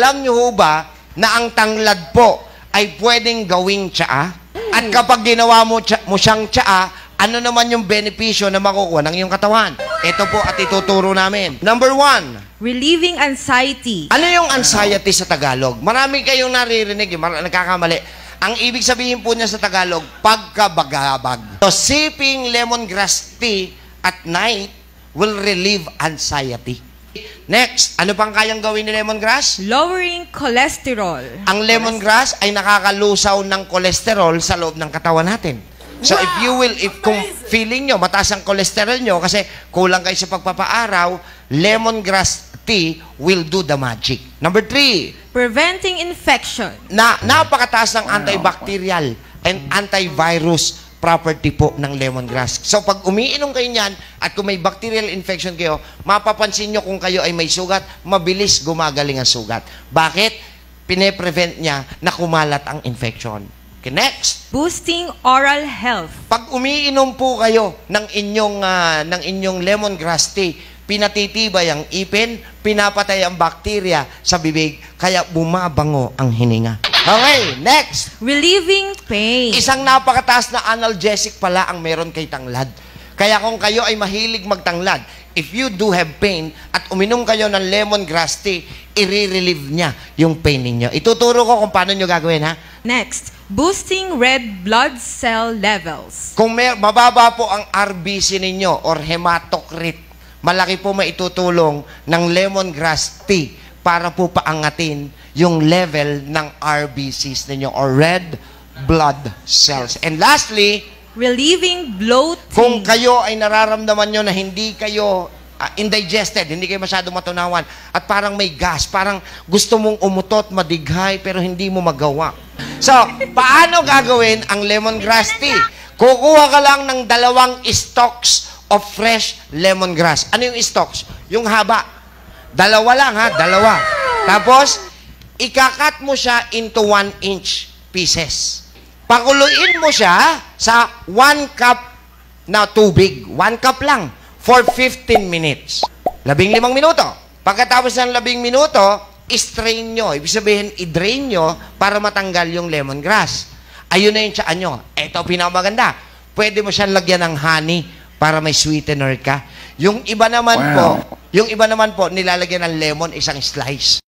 Alam nyo ho ba na ang tanglad po ay pwedeng gawing tsaa? At kapag ginawa mo siyang tsaa, ano naman yung benepisyo na makukuha ng iyong katawan? Ito po at ituturo namin. Number 1. Relieving anxiety. Ano yung anxiety sa Tagalog? Marami kayong naririnig, nagkakamali. Ang ibig sabihin po niya sa Tagalog, pagkabagabag. So, sipping lemongrass tea at night will relieve anxiety. Next, ano pang kayang gawin ni lemongrass? Lowering cholesterol. Ang lemongrass ay nakakalusaw ng cholesterol sa loob ng katawan natin. So kung feeling nyo, mataas ang cholesterol nyo kasi kulang kayo sa pagpapaaraw, lemongrass tea will do the magic. Number 3. Preventing infection. Napakataas ng antibacterial and antivirus property po ng lemongrass. So pag umiinom kayo niyan at kung may bacterial infection kayo, mapapansin nyo kung kayo ay may sugat, mabilis gumagaling ang sugat. Bakit? Pine-prevent niya na kumalat ang infection. Okay, next. Boosting oral health. Pag umiinom po kayo ng inyong lemongrass tea, pinatitibay ang ipin, pinapatay ang bakterya sa bibig, kaya bumabango ang hininga. Okay, next. Relieving pain. Isang napakataas na analgesic pala ang meron kay tanglad. Kaya kung kayo ay mahilig magtanglad, if you do have pain at uminom kayo ng lemongrass tea, i-relieve niya yung pain ninyo. Ituturo ko kung paano nyo gagawin, ha? Next, boosting red blood cell levels. Kung mababa po ang RBC ninyo or hematocrit, malaki po maitutulong ng lemongrass tea para po paangatin yung level ng RBCs ninyo or red blood cells. And lastly, relieving bloating. kung kayo ay nararamdaman nyo na hindi kayo indigested, hindi kayo masyado matunawan, at parang may gas, parang gusto mong umutot, madighay, pero hindi mo magawa. So, paano gagawin ang lemongrass tea? Kukuha ka lang ng 2 stalks of fresh lemongrass. Ano yung stalks? Yung haba. 2 lang, ha? 2. Tapos, ikakat mo siya into 1-inch pieces. Pakuluin mo siya sa 1 cup na tubig. 1 cup lang. For 15 minutes. 15 minuto. Pagkatapos ng 15 minuto, i-strain nyo. Ibig sabihin, i-drain nyo para matanggal yung lemongrass. Ayun na yung tsaan nyo. Ito, pinamaganda. Pwede mo siyang lagyan ng honey para may sweetener ka. Yung iba naman po, nilalagyan ng lemon, isang slice.